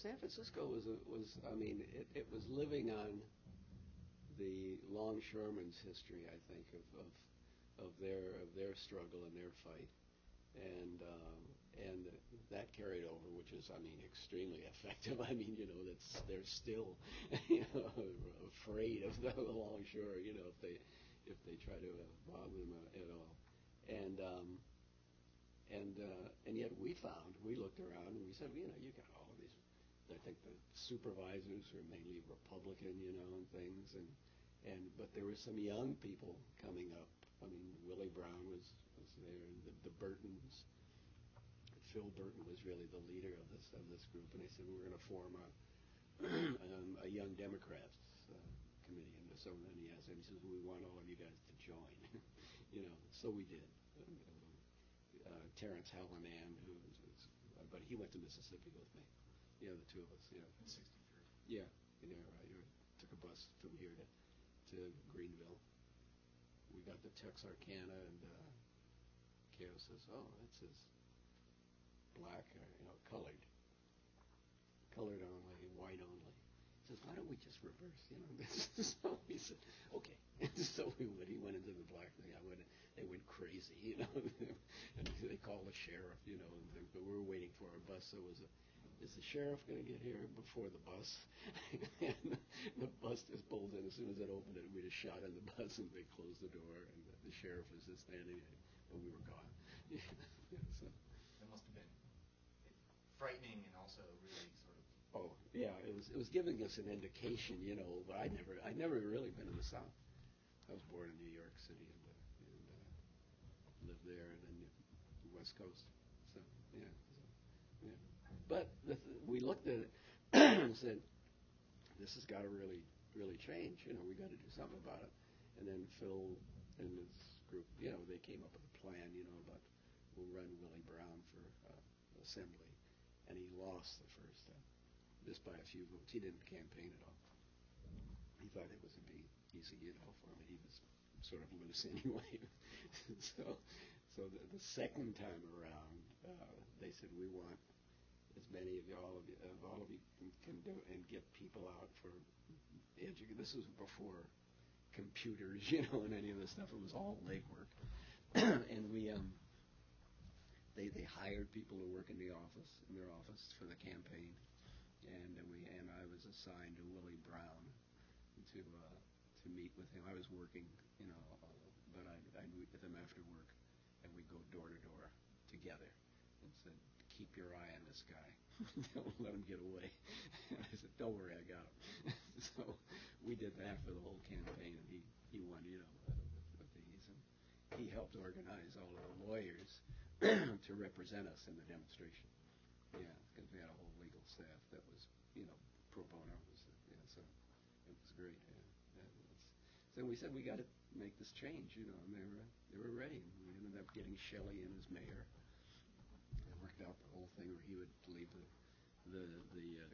San Francisco was I mean, it was living on the longshoremen's history, I think, of their struggle and their fight, and that carried over, which is, I mean, extremely effective. I mean, they're still, afraid of the longshore, if they try to bother them at all, and yet we looked around and we said, you got all of these. I think the supervisors were mainly Republican, and things, but there were some young people coming up. I mean, Willie Brown was there, and the Burtons. Phil Burton was really the leader of this group, and they said we're going to form a Young Democrats committee, and so then he asked him, he says, we want all of you guys to join, so we did. Terrence Hallinan, but he went to Mississippi with me. The two of us. In '63. Yeah, right. Took a bus from here to Greenville. We got to Texarkana, and Keo says, "Oh, that says black, colored only, white only." He says, "Why don't we just reverse?" So we said, "Okay." So we went. He went into the black thing. They went crazy, and they called the sheriff, but we were waiting for our bus. So it was is the sheriff going to get here before the bus? And the bus just pulled in. As soon as it opened it, we just shot in the bus, and they closed the door, and the sheriff was just standing there, and we were gone. So. That must have been frightening and also really sort of... Oh, yeah, it was giving us an indication, but I'd never really been in the South. I was born in New York City and lived there, and then the West Coast. So, yeah. But we looked at it and said, this has got to really, really change. We got to do something about it. And then Phil and his group, they came up with a plan, about we'll run Willie Brown for assembly. And he lost the first time, just by a few votes. He didn't campaign at all. He thought it was a be easy, for him. And he was sort of loose anyway. So the second time around, they said, we want as many of all of you can do, and get people out for education. This was before computers, and any of this stuff. It was all legwork. And we they hired people to work in their office for the campaign, and I was assigned to Willie Brown to meet with him. I was working, but I'd meet with him after work, and we'd go door to door together and said, keep your eye on this guy. Don't let him get away. And I said, don't worry, I got him. So we did that for the whole campaign, and he won, with these. And he helped organize all of the lawyers to represent us in the demonstration. Yeah, because we had a whole legal staff that was, pro bono. So it was great. Yeah. So we said we got to make this change, and they were ready. And we ended up getting Shelley in as mayor. It worked out the whole thing where he would leave the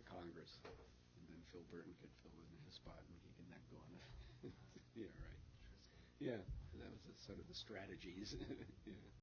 Congress, and then Phil Burton could fill in his spot, and he can then go on. Yeah, right. Yeah, that was sort of the strategies. Yeah.